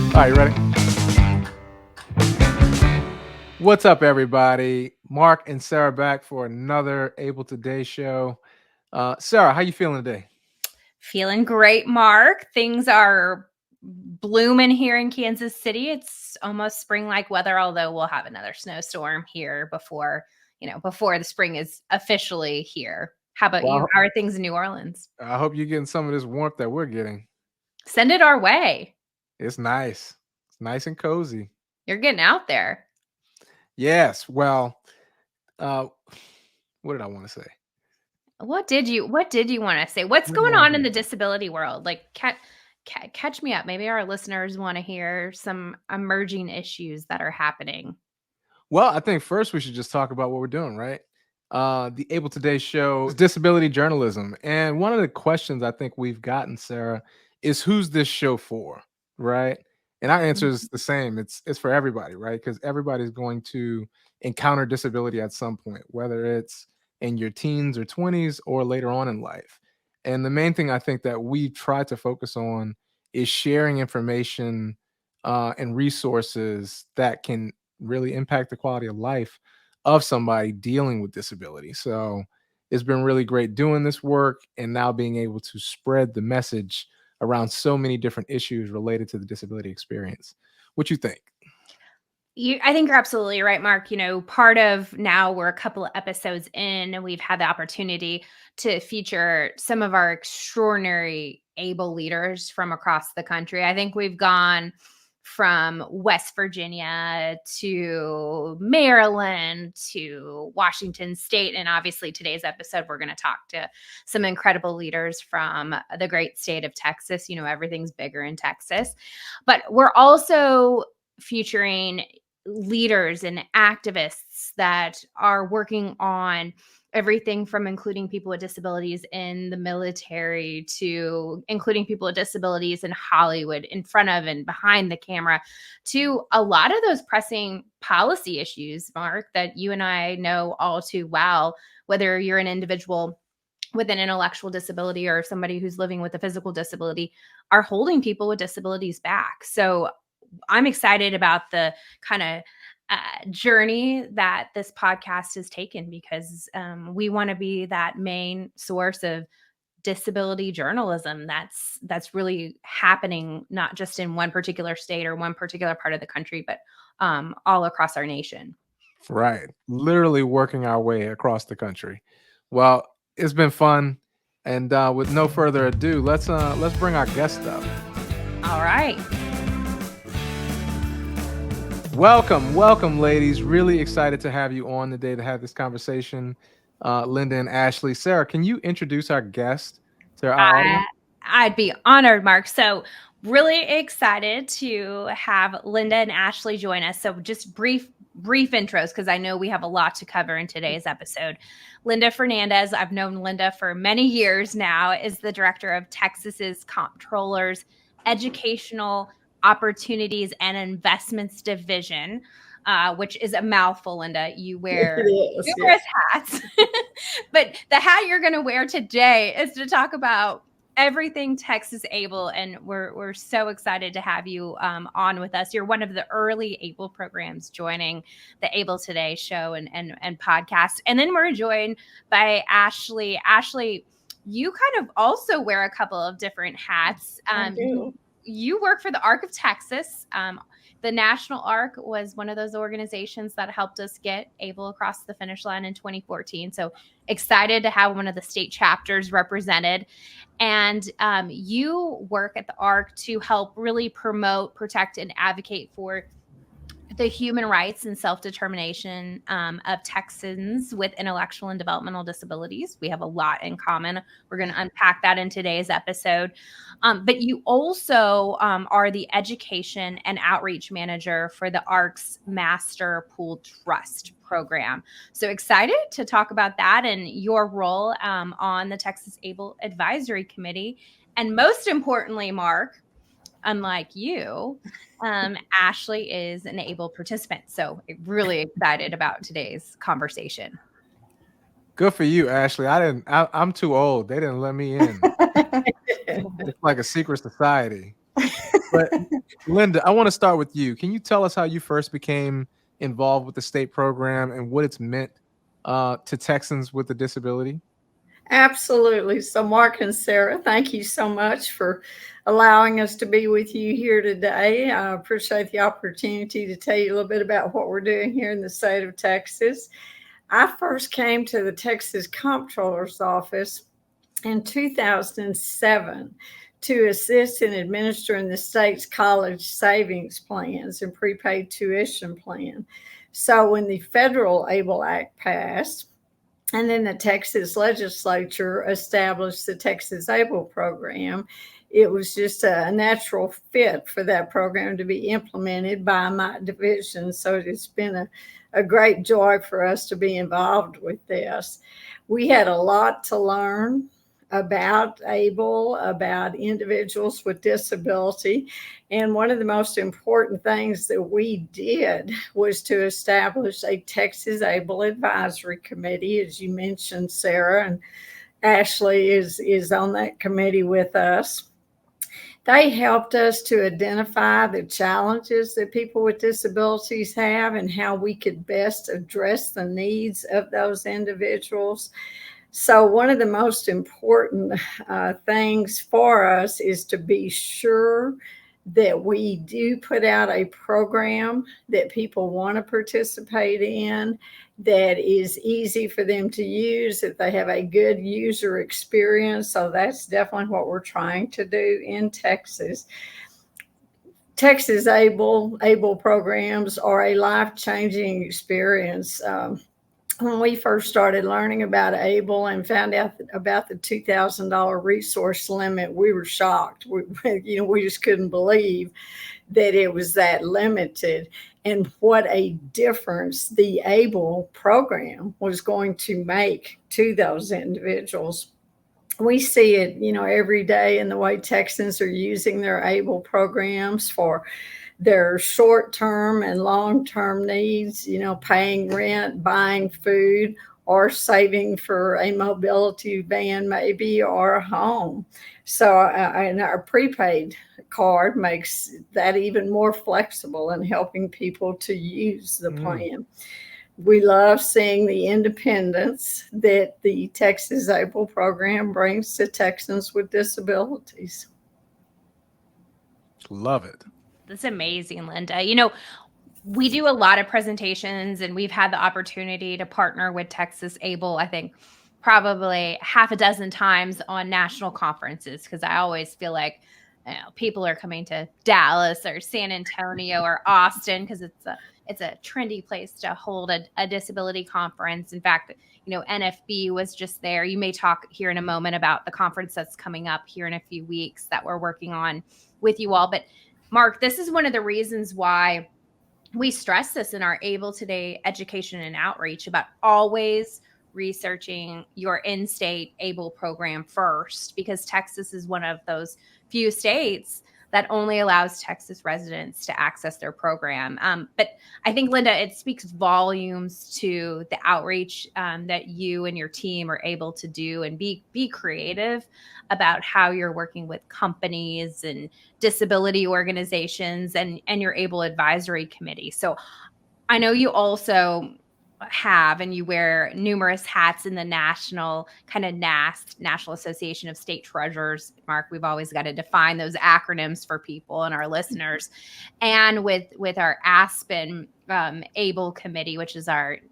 All right, you ready? What's up, everybody? Mark and Sara back for another Able Today show. Sara, how you feeling today? Feeling great, Mark. Things are blooming here in Kansas City. It's almost spring-like weather, although we'll have another snowstorm here before the spring is officially here. How about you? Well, How are things in New Orleans? I hope you're getting some of this warmth that we're getting. Send it our way. It's nice. It's nice and cozy. You're getting out there. Yes. Well, uh, what did I want to say? What did you want to say? What's going on in the disability world? Like, catch me up. Maybe our listeners want to hear some emerging issues that are happening. Well, I think first we should just talk about what we're doing, right? The Able Today show is disability journalism. And one of the questions I think we've gotten, Sara, is who's this show for, right? And our answer is the same. It's for everybody, right? Because everybody's going to encounter disability at some point, whether it's in your teens or 20s or later on in life. And the main thing I think that we try to focus on is sharing information and resources that can really impact the quality of life of somebody dealing with disability. So it's been really great doing this work and now being able to spread the message around so many different issues related to the disability experience. What you think? I think you're absolutely right, Mark. Part of now we're a couple of episodes in and we've had the opportunity to feature some of our extraordinary able leaders from across the country. I think we've gone from West Virginia to Maryland to Washington State. And obviously today's episode, we're going to talk to some incredible leaders from the great state of Texas. Everything's bigger in Texas, but we're also featuring leaders and activists that are working on everything from including people with disabilities in the military to including people with disabilities in Hollywood, in front of and behind the camera, to a lot of those pressing policy issues, Mark, that you and I know all too well, whether you're an individual with an intellectual disability or somebody who's living with a physical disability, are holding people with disabilities back. So I'm excited about the kind of journey that this podcast has taken because we want to be that main source of disability journalism that's really happening not just in one particular state or one particular part of the country, but all across our nation. Right. Literally working our way across the country. Well, it's been fun. And with no further ado, let's bring our guest up. All right. Welcome, ladies. Really excited to have you on today to have this conversation. Linda and Ashley. Sara, can you introduce our guest to our audience? I'd be honored, Mark. So really excited to have Linda and Ashley join us. So just brief intros, because I know we have a lot to cover in today's episode. Linda Fernandez, I've known Linda for many years now, is the director of Texas's Comptroller's Educational Opportunities and Investments Division, which is a mouthful, Linda. You wear numerous hats, but the hat you're going to wear today is to talk about everything Texas Able, and we're so excited to have you on with us. You're one of the early Able programs joining the Able Today show and podcast, and then we're joined by Ashley. Ashley, you kind of also wear a couple of different hats. I do. You work for the ARC of Texas. The National ARC was one of those organizations that helped us get Able across the finish line in 2014. So excited to have one of the state chapters represented. And you work at the ARC to help really promote, protect, and advocate for the human rights and self-determination of Texans with intellectual and developmental disabilities. We have a lot in common. We're going to unpack that in today's episode. But you also are the education and outreach manager for the ARC's Master Pool Trust program. So excited to talk about that and your role on the Texas Able Advisory Committee. And most importantly, Mark, unlike you, Ashley is an able participant. So really excited about today's conversation. Good for you, Ashley. I'm too old. They didn't let me in. It's like a secret society. But Linda, I want to start with you. Can you tell us how you first became involved with the state program and what it's meant to Texans with a disability? Absolutely. So, Mark and Sara, thank you so much for allowing us to be with you here today. I appreciate the opportunity to tell you a little bit about what we're doing here in the state of Texas. I first came to the Texas Comptroller's office in 2007 to assist in administering the state's college savings plans and prepaid tuition plan. So, when the Federal ABLE Act passed, and then the Texas legislature established the Texas ABLE program. It was just a natural fit for that program to be implemented by my division. So it's been a great joy for us to be involved with this. We had a lot to learn about ABLE, about individuals with disability. And one of the most important things that we did was to establish a Texas ABLE Advisory Committee. As you mentioned, Sara, and Ashley is on that committee with us. They helped us to identify the challenges that people with disabilities have and how we could best address the needs of those individuals. So, one of the most important things for us is to be sure that we do put out a program that people want to participate in, that is easy for them to use, that they have a good user experience. So, that's definitely what we're trying to do in Texas. Texas ABLE programs are a life-changing experience. When we first started learning about ABLE and found out about the $2,000 resource limit, we were shocked. We just couldn't believe that it was that limited, and what a difference the ABLE program was going to make to those individuals. We see it, every day in the way Texans are using their ABLE programs for their short-term and long-term needs, paying rent, buying food, or saving for a mobility van maybe, or a home. So, and our prepaid card makes that even more flexible in helping people to use the plan. We love seeing the independence that the Texas ABLE program brings to Texans with disabilities. Love it. That's amazing, Linda. We do a lot of presentations, and we've had the opportunity to partner with Texas ABLE, I think probably half a dozen times on national conferences, because I always feel like people are coming to Dallas or San Antonio or Austin because it's a trendy place to hold a disability conference. In fact, NFB was just there. You may talk here in a moment about the conference that's coming up here in a few weeks that we're working on with you all. But Mark, this is one of the reasons why we stress this in our ABLE Today education and outreach about always researching your in-state ABLE program first, because Texas is one of those few states that only allows Texas residents to access their program. But I think, Linda, it speaks volumes to the outreach that you and your team are able to do, and be creative about how you're working with companies and disability organizations and your ABLE Advisory Committee. So I know you also have, and you wear numerous hats in the national NAST, National Association of State Treasurers. Mark, we've always got to define those acronyms for people and our listeners. And with our Aspen ABLE committee, which is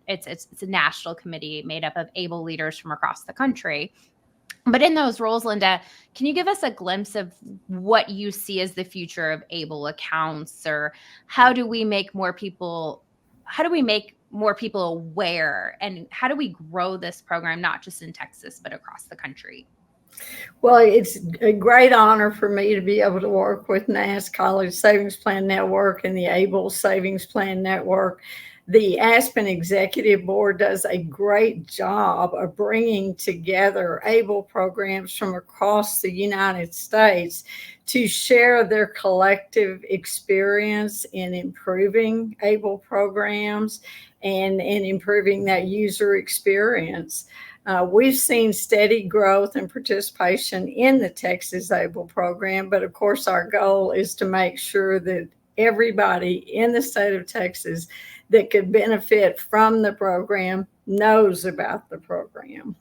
it's a national committee made up of ABLE leaders from across the country. But in those roles, Linda, can you give us a glimpse of what you see as the future of ABLE accounts, or how do we make more people aware, and how do we grow this program, not just in Texas, but across the country? Well, it's a great honor for me to be able to work with NAST College Savings Plan Network and the ABLE Savings Plan Network. The Aspen Executive Board does a great job of bringing together ABLE programs from across the United States to share their collective experience in improving ABLE programs and improving that user experience. We've seen steady growth and participation in the Texas ABLE program, but of course, our goal is to make sure that everybody in the state of Texas that could benefit from the program knows about the program.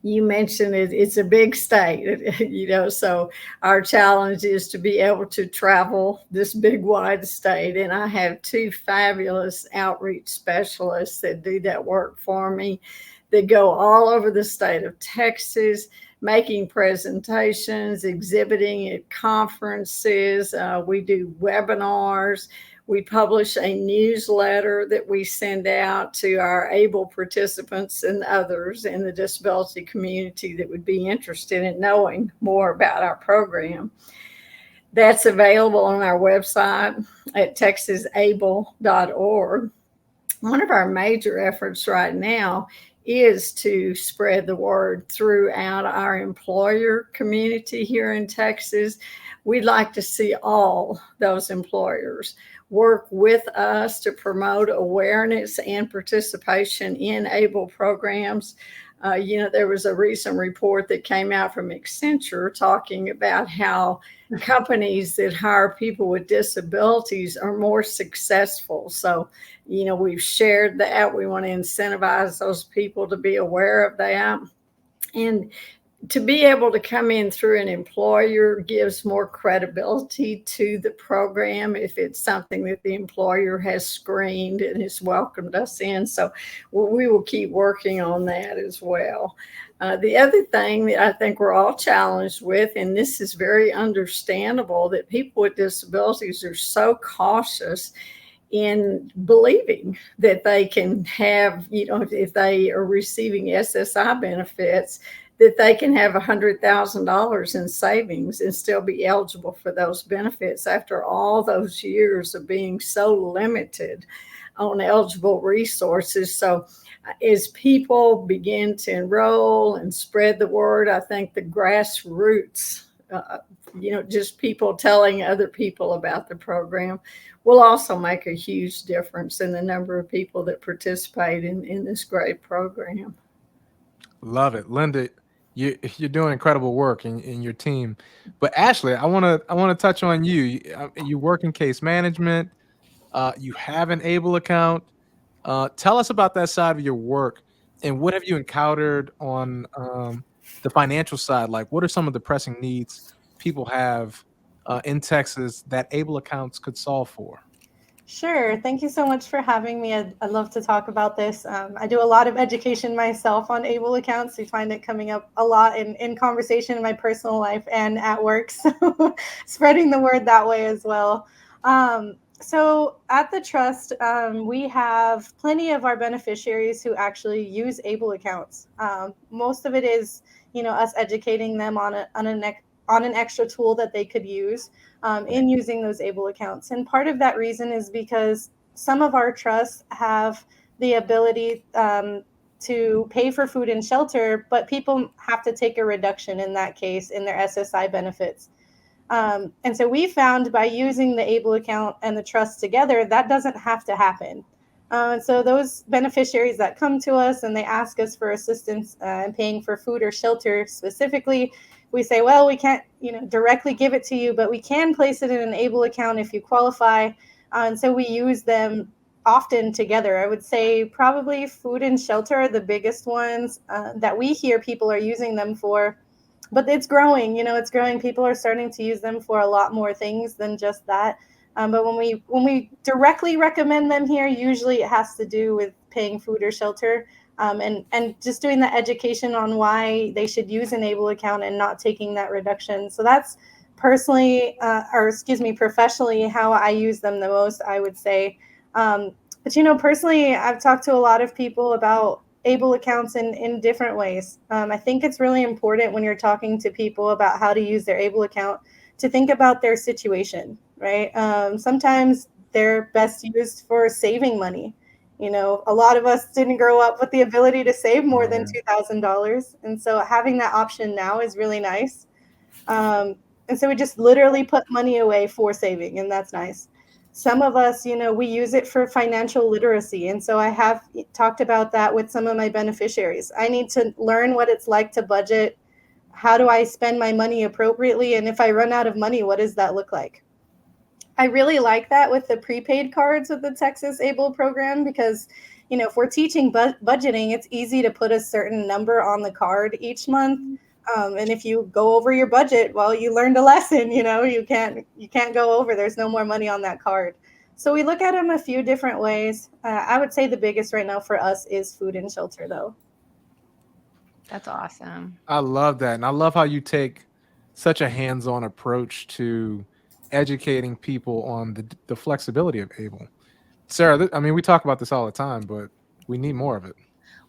You mentioned it's a big state, so our challenge is to be able to travel this big, wide state. And I have two fabulous outreach specialists that do that work for me. They go all over the state of Texas, making presentations, exhibiting at conferences. We do webinars. We publish a newsletter that we send out to our ABLE participants and others in the disability community that would be interested in knowing more about our program. That's available on our website at texasable.org. One of our major efforts right now is to spread the word throughout our employer community here in Texas. We'd like to see all those employers work with us to promote awareness and participation in ABLE programs. There was a recent report that came out from Accenture talking about how companies that hire people with disabilities are more successful. So, we've shared that. We want to incentivize those people to be aware of that. And to be able to come in through an employer gives more credibility to the program if it's something that the employer has screened and has welcomed us in. So we will keep working on that as well. The other thing that I think we're all challenged with, and this is very understandable, that people with disabilities are so cautious in believing that they can have, if they are receiving SSI benefits, that they can have $100,000 in savings and still be eligible for those benefits after all those years of being so limited on eligible resources. So as people begin to enroll and spread the word, I think the grassroots, just people telling other people about the program will also make a huge difference in the number of people that participate in this great program. Love it, Linda. You're doing incredible work in your team. But Ashley, I want to touch on you. You work in case management. You have an ABLE account. Tell us about that side of your work, and what have you encountered on the financial side? Like, what are some of the pressing needs people have in Texas that ABLE accounts could solve for? Sure. Thank you so much for having me. I'd love to talk about this. I do a lot of education myself on ABLE accounts. We find it coming up a lot in conversation in my personal life and at work. So spreading the word that way as well. So at the trust, we have plenty of our beneficiaries who actually use ABLE accounts. Most of it is, us educating them on an extra tool that they could use in using those ABLE accounts. And part of that reason is because some of our trusts have the ability to pay for food and shelter, but people have to take a reduction in that case in their SSI benefits. And so we found by using the ABLE account and the trust together, that doesn't have to happen. And so those beneficiaries that come to us and they ask us for assistance in paying for food or shelter specifically, we say, well, we can't, directly give it to you, but we can place it in an ABLE account if you qualify. And so we use them often together. I would say probably food and shelter are the biggest ones that we hear people are using them for. But it's growing, it's growing. People are starting to use them for a lot more things than just that. But when we directly recommend them here, usually it has to do with paying food or shelter. And just doing the education on why they should use an ABLE account and not taking that reduction. So that's professionally how I use them the most, I would say. But personally, I've talked to a lot of people about ABLE accounts in different ways. I think it's really important when you're talking to people about how to use their ABLE account to think about their situation, right? Sometimes they're best used for saving money. A lot of us didn't grow up with the ability to save more than $2,000. And so having that option now is really nice. And so we just literally put money away for saving, and that's nice. Some of us, we use it for financial literacy. And so I have talked about that with some of my beneficiaries. I need to learn what it's like to budget. How do I spend my money appropriately? And if I run out of money, what does that look like? I really like that with the prepaid cards with the Texas Able program, because, if we're teaching budgeting, it's easy to put a certain number on the card each month. And if you go over your budget, well, you learned a lesson. You can't go over. There's no more money on that card. So we look at them a few different ways. I would say the biggest right now for us is food and shelter, though. That's awesome. I love that. And I love how you take such a hands-on approach to educating people on the flexibility of ABLE. Sara, I mean, we talk about this all the time, but we need more of it.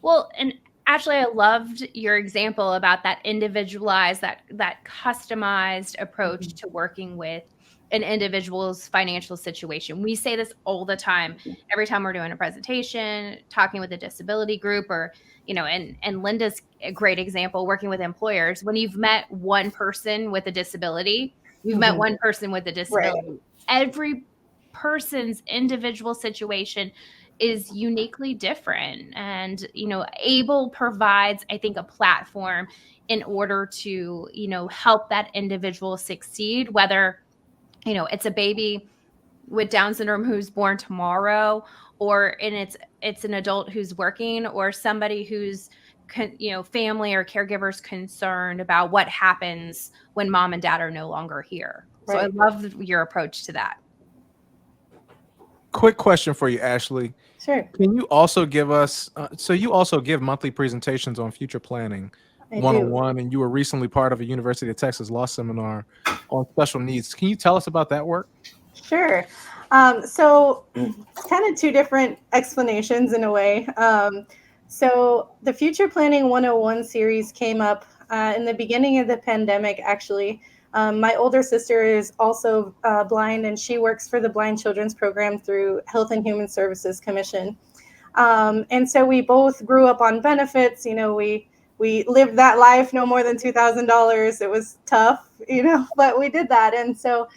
Well, and actually, I loved your example about that individualized, that customized approach to working with an individual's financial situation. We say this all the time, every time we're doing a presentation, talking with a disability group, or, and Linda's a great example, working with employers. When you've met one person with a disability, you've met one person with a disability. Right. Every person's individual situation is uniquely different. And, ABLE provides, I think, a platform in order to, help that individual succeed, whether, it's a baby with Down syndrome who's born tomorrow, or it's an adult who's working, or somebody who's, family or caregivers concerned about what happens when mom and dad are no longer here. Right. So I love your approach to that. Quick question for you, Ashley. Sure. Can you also give us, so you also give monthly presentations on future planning one-on-one, and you were recently part of a University of Texas law seminar on special needs. Can you tell us about that work? Sure. So kind of two different explanations in a way. So the Future Planning 101 series came up in the beginning of the pandemic, actually. My older sister is also blind, and she works for the Blind Children's Program through Health and Human Services Commission. And so we both grew up on benefits. We lived that life, no more than $2,000. It was tough, but we did that. And so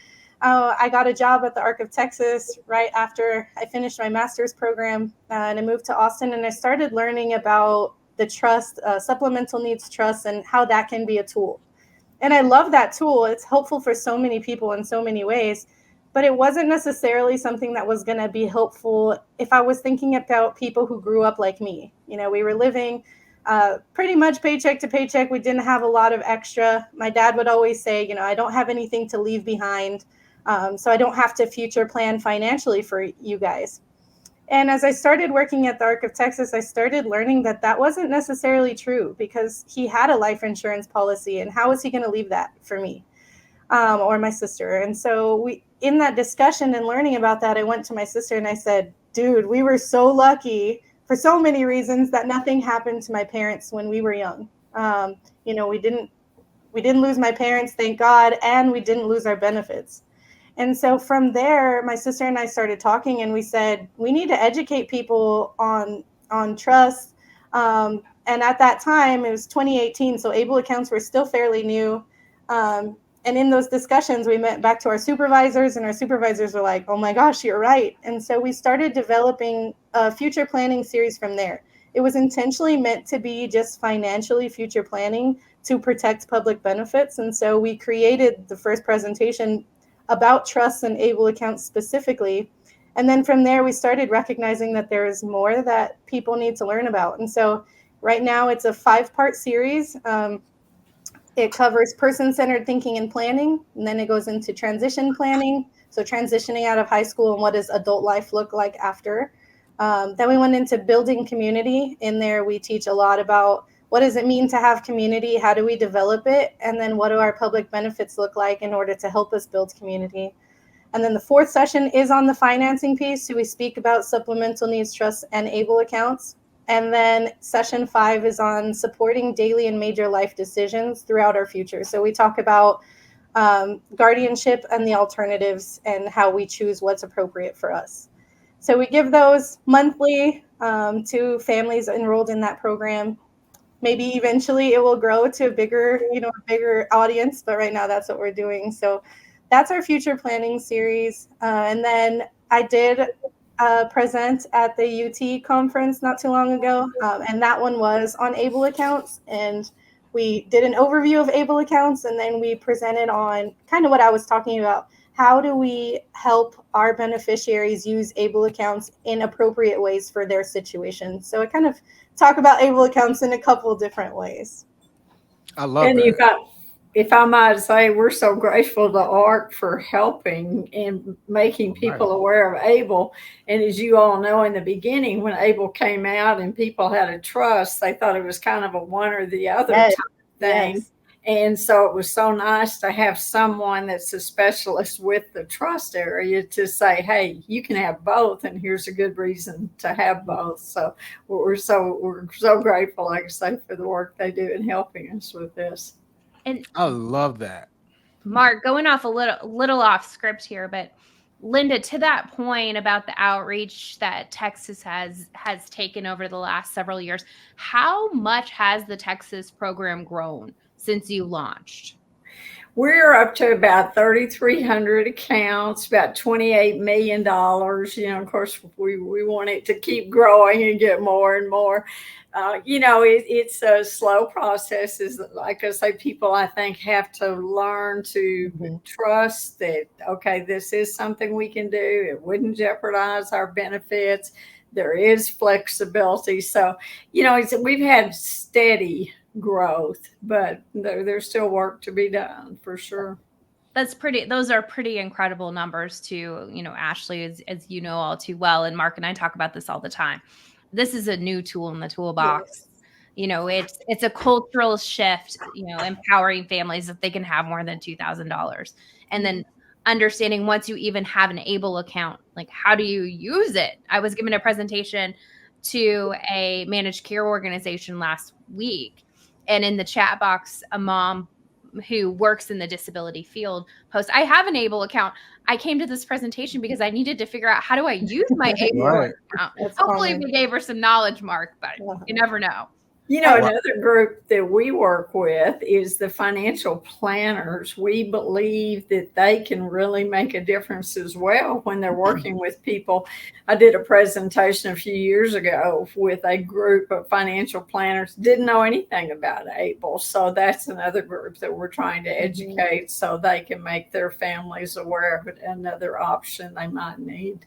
I got a job at the Arc of Texas right after I finished my master's program, and I moved to Austin, and I started learning about the trust, supplemental needs trust, and how that can be a tool. And I love that tool. It's helpful for so many people in so many ways, but it wasn't necessarily something that was going to be helpful if I was thinking about people who grew up like me. We were living pretty much paycheck to paycheck. We didn't have a lot of extra. My dad would always say, I don't have anything to leave behind. So I don't have to future plan financially for you guys. And as I started working at the Arc of Texas, I started learning that wasn't necessarily true, because he had a life insurance policy, and how was he going to leave that for me or my sister? And so in that discussion and learning about that, I went to my sister and I said, dude, we were so lucky for so many reasons that nothing happened to my parents when we were young. We didn't lose my parents, thank God, and we didn't lose our benefits. And so from there, my sister and I started talking, and we said, we need to educate people on trust. And at that time, it was 2018, so ABLE accounts were still fairly new. And in those discussions, we went back to our supervisors, and our supervisors were like, oh my gosh, you're right. And so we started developing a future planning series from there. It was intentionally meant to be just financially future planning to protect public benefits. And so we created the first presentation about trusts and ABLE accounts specifically. And then from there, we started recognizing that there is more that people need to learn about. And so right now it's a 5-part series. It covers person-centered thinking and planning, and then it goes into transition planning. So transitioning out of high school and what does adult life look like after. Then we went into building community. In there, we teach a lot about what does it mean to have community? How do we develop it? And then what do our public benefits look like in order to help us build community? And then the 4th session is on the financing piece. So we speak about supplemental needs trusts and ABLE accounts. And then session 5 is on supporting daily and major life decisions throughout our future. So we talk about guardianship and the alternatives and how we choose what's appropriate for us. So we give those monthly to families enrolled in that program. Maybe eventually it will grow to a bigger audience, but right now that's what we're doing. So that's our future planning series. And then I did present at the UT conference not too long ago, and that one was on ABLE accounts. And we did an overview of ABLE accounts, and then we presented on kind of what I was talking about. How do we help our beneficiaries use ABLE accounts in appropriate ways for their situation? So I kind of talk about ABLE accounts in a couple different ways. I love And that. if I might say, we're so grateful to ARC for helping and making people aware of ABLE. And as you all know, in the beginning, when ABLE came out and people had a trust, they thought it was kind of a one or the other Yes. type of thing. Yes. And so it was so nice to have someone that's a specialist with the trust area to say, hey, you can have both, and here's a good reason to have both. So we're so grateful, like I say, for the work they do in helping us with this. And I love that. Mark, going off a little off script here, but Linda, to that point about the outreach that Texas has taken over the last several years, how much has the Texas program grown since you launched? We're up to about 3,300 accounts, about $28 million. Of course, we want it to keep growing and get more and more. It's a slow process. Is like I say, people I think have to learn to trust that, okay, this is something we can do. It wouldn't jeopardize our benefits. There is flexibility. So, we've had steady growth, but there's still work to be done for sure. Those are pretty incredible numbers too. Ashley, as you know all too well, and Mark and I talk about this all the time. This is a new tool in the toolbox. Yes. It's a cultural shift, empowering families that they can have more than $2,000. And then understanding once you even have an ABLE account, like how do you use it? I was given a presentation to a managed care organization last week, and in the chat box, a mom who works in the disability field post, I have an ABLE account. I came to this presentation because I needed to figure out how do I use my ABLE account. Hopefully we gave her some knowledge, Mark, but you never know. Another group that we work with is the financial planners. We believe that they can really make a difference as well when they're working with people. I did a presentation a few years ago with a group of financial planners, didn't know anything about ABLE. So that's another group that we're trying to educate so they can make their families aware of another option they might need.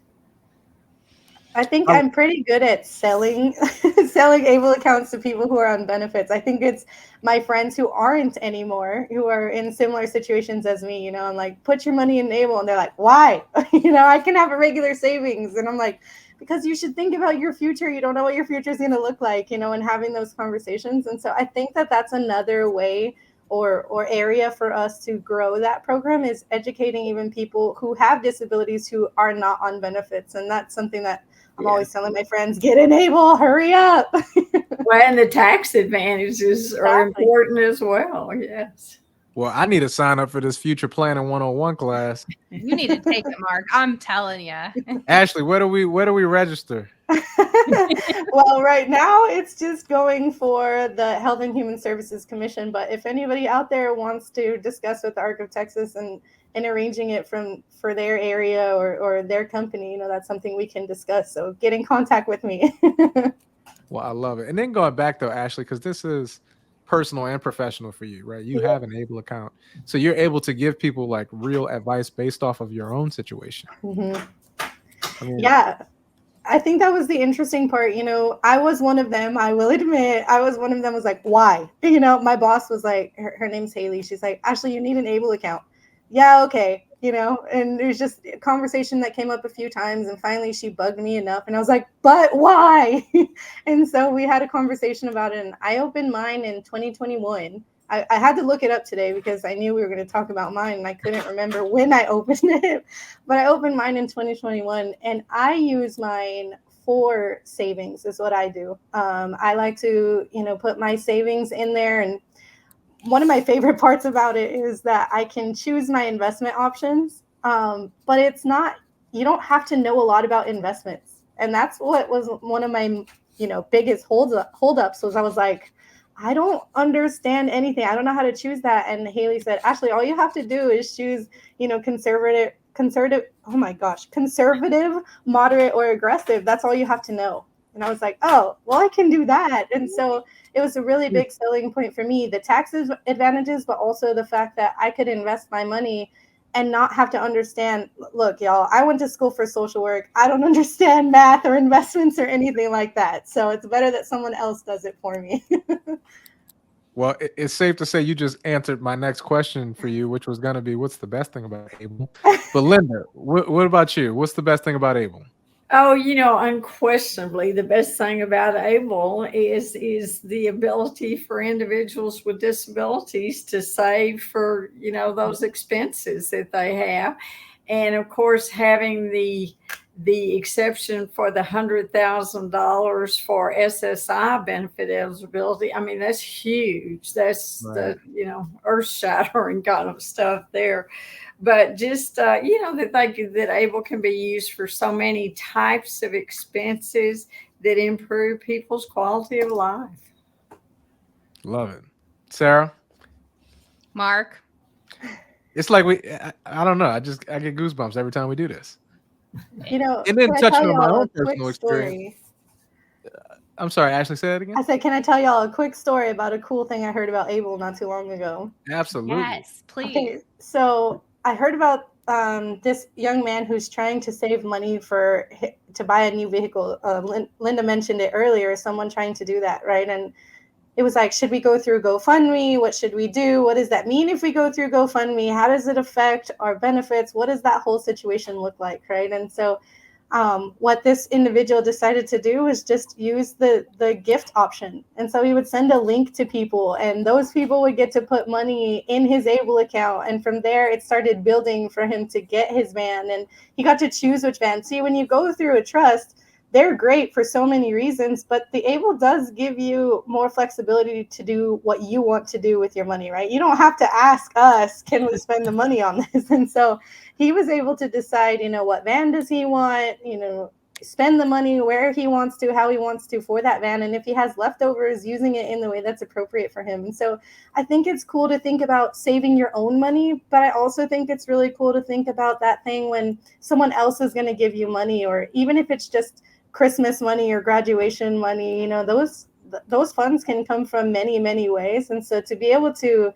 I think I'm pretty good at selling ABLE accounts to people who are on benefits. I think it's my friends who aren't anymore, who are in similar situations as me. I'm like, put your money in ABLE, and they're like, why? I can have a regular savings, and I'm like, because you should think about your future. You don't know what your future is going to look like, and having those conversations. And so I think that that's another way or area for us to grow that program, is educating even people who have disabilities who are not on benefits. And that's something that I'm always telling my friends, get in ABLE, hurry up. Well, and the tax advantages are important as well. Yes. Well, I need to sign up for this Future Planning 101 class. You need to take it, Mark. I'm telling you. Ashley, where do we register? Well, right now it's just going for the Health and Human Services Commission. But if anybody out there wants to discuss with the ARC of Texas and arranging it for their area or their company, that's something we can discuss. So get in contact with me. Well, I love it. And then going back though, Ashley, because this is personal and professional for you, right? You have an ABLE account. So you're able to give people like real advice based off of your own situation. Yeah. I think that was the interesting part. I was one of them. I will admit, I was one of them. Was like, why? My boss was like, her name's Haley. She's like, Ashley, you need an ABLE account. Yeah, okay. And there's just a conversation that came up a few times, and finally she bugged me enough, and I was like, but why? And so we had a conversation about it, and I opened mine in 2021. I had to look it up today because I knew we were going to talk about mine, and I couldn't remember when I opened it, but I opened mine in 2021, and I use mine for savings is what I do. I like to, put my savings in there, and one of my favorite parts about it is that I can choose my investment options, but it's not, you don't have to know a lot about investments. And that's what was one of my, biggest holdups was I was like, I don't understand anything. I don't know how to choose that. And Haley said, Ashley, all you have to do is choose, conservative conservative, moderate, or aggressive. That's all you have to know. And I was like, oh, well, I can do that. And so it was a really big selling point for me, the tax advantages, but also the fact that I could invest my money and not have to understand. Look, y'all, I went to school for social work. I don't understand math or investments or anything like that. So it's better that someone else does it for me. Well, it's safe to say you just answered my next question for you, which was going to be, what's the best thing about Able? But Linda, what about you? What's the best thing about Able? Oh, unquestionably, the best thing about ABLE is the ability for individuals with disabilities to save for, those expenses that they have. And of course, having the exception for the $100,000 for SSI benefit eligibility. I mean, that's huge. That's Right. the, earth shattering kind of stuff there. But just, that that ABLE can be used for so many types of expenses that improve people's quality of life. Love it. Sarah? Mark? It's like I don't know. I get goosebumps every time we do this. And then can I touching tell on my y'all own a quick personal experience. story? I'm sorry, Ashley, say that again. I said, can I tell y'all a quick story about a cool thing I heard about ABLE not too long ago? Absolutely. Yes, please. Okay, so I heard about this young man who's trying to save money to buy a new vehicle. Linda mentioned it earlier, someone trying to do that, right? And it was like, should we go through GoFundMe? What should we do? What does that mean if we go through GoFundMe? How does it affect our benefits? What does that whole situation look like, right? And so what this individual decided to do was just use the gift option. And so he would send a link to people, and those people would get to put money in his ABLE account. And from there, it started building for him to get his van, and he got to choose which van. See, when you go through a trust, they're great for so many reasons, but the ABLE does give you more flexibility to do what you want to do with your money, right? You don't have to ask us, can we spend the money on this? And so he was able to decide, what van does he want, spend the money where he wants to, how he wants to for that van. And if he has leftovers, using it in the way that's appropriate for him. And so I think it's cool to think about saving your own money, but I also think it's really cool to think about that thing when someone else is going to give you money, or even if it's just Christmas money or graduation money, those funds can come from many, many ways. And so to be able to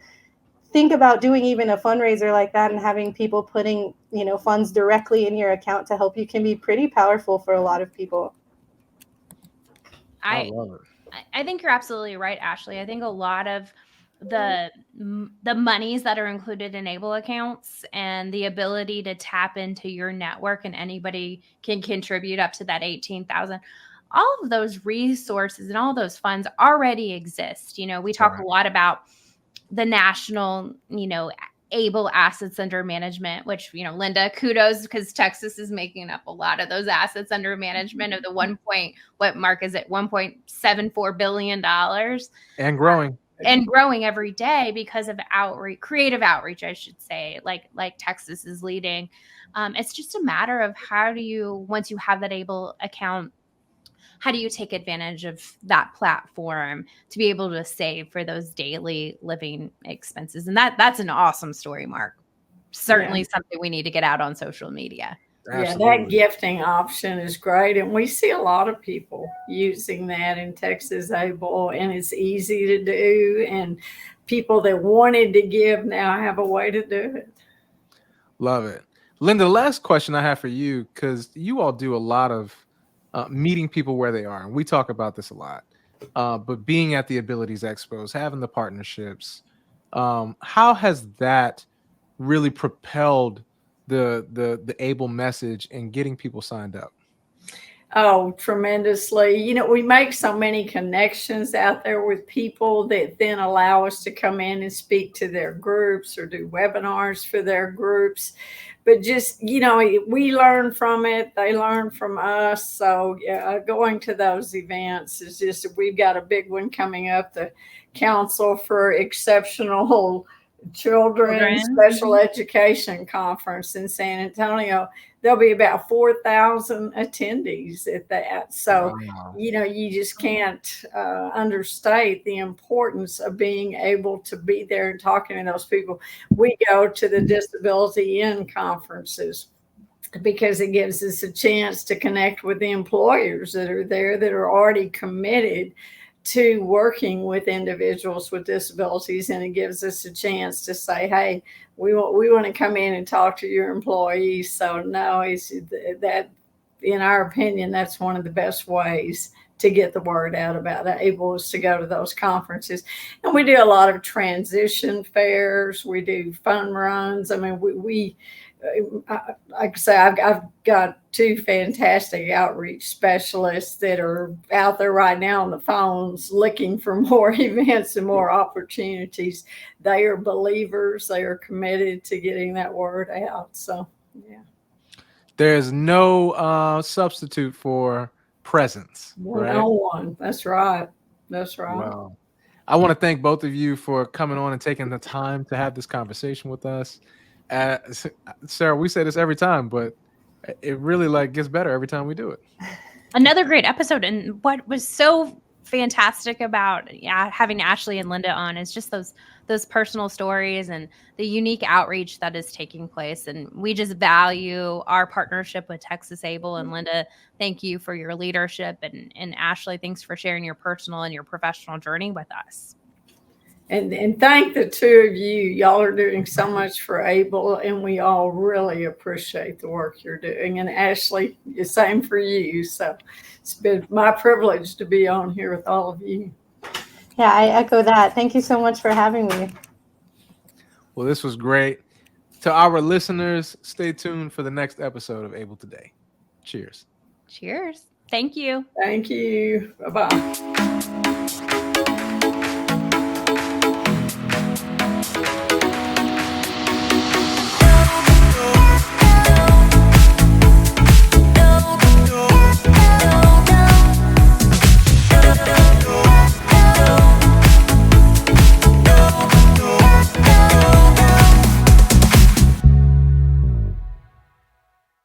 think about doing even a fundraiser like that and having people putting, funds directly in your account to help you can be pretty powerful for a lot of people. I love it. I think you're absolutely right, Ashley. I think a lot of the monies that are included in ABLE accounts and the ability to tap into your network, and anybody can contribute up to that 18,000. All of those resources and all those funds already exist. We talk a lot about the national, ABLE assets under management, which, Linda, kudos, because Texas is making up a lot of those assets under management of the $1.74 billion. And growing. And growing every day because of creative outreach, I should say, like Texas is leading. It's just a matter of once you have that ABLE account, how do you take advantage of that platform to be able to save for those daily living expenses? And that's an awesome story, Mark. Certainly something we need to get out on social media. Absolutely. Yeah, that gifting option is great. And we see a lot of people using that in Texas ABLE, and it's easy to do. And people that wanted to give now have a way to do it. Love it. Linda, the last question I have for you, because you all do a lot of meeting people where they are. And we talk about this a lot. But being at the Abilities Expos, having the partnerships, how has that really propelled the ABLE message and getting people signed up? Oh, tremendously. We make so many connections out there with people that then allow us to come in and speak to their groups or do webinars for their groups. But just, we learn from it. They learn from us. So going to those events is just, we've got a big one coming up, the Council for Exceptional Children Special Education Conference in San Antonio. There'll be about 4,000 attendees at that. So, Wow. you just can't understate the importance of being able to be there and talking to those people. We go to the Disability In conferences because it gives us a chance to connect with the employers that are there that are already committed to working with individuals with disabilities, and it gives us a chance to say, hey, we want to come in and talk to your employees. So no, it's that, in our opinion, that's one of the best ways to get the word out about ABLE, is to go to those conferences. And we do a lot of transition fairs. We do fun runs. I mean, we like I say, I've got two fantastic outreach specialists that are out there right now on the phones looking for more events and more opportunities. They are believers. They are committed to getting that word out. So, yeah. There's no substitute for presence, right? No one. That's right. That's right. Wow. I want to thank both of you for coming on and taking the time to have this conversation with us. Sarah, we say this every time, but it really gets better every time we do it. Another great episode. And what was so fantastic about having Ashley and Linda on is just those personal stories and the unique outreach that is taking place. And we just value our partnership with Texas Able. And Linda, thank you for your leadership. And Ashley, thanks for sharing your personal and your professional journey with us. And thank the two of you. Y'all are doing so much for ABLE, and we all really appreciate the work you're doing. And Ashley, the same for you. So it's been my privilege to be on here with all of you. Yeah, I echo that. Thank you so much for having me. Well, this was great. To our listeners, stay tuned for the next episode of ABLE Today. Cheers. Cheers. Thank you. Thank you. Bye-bye.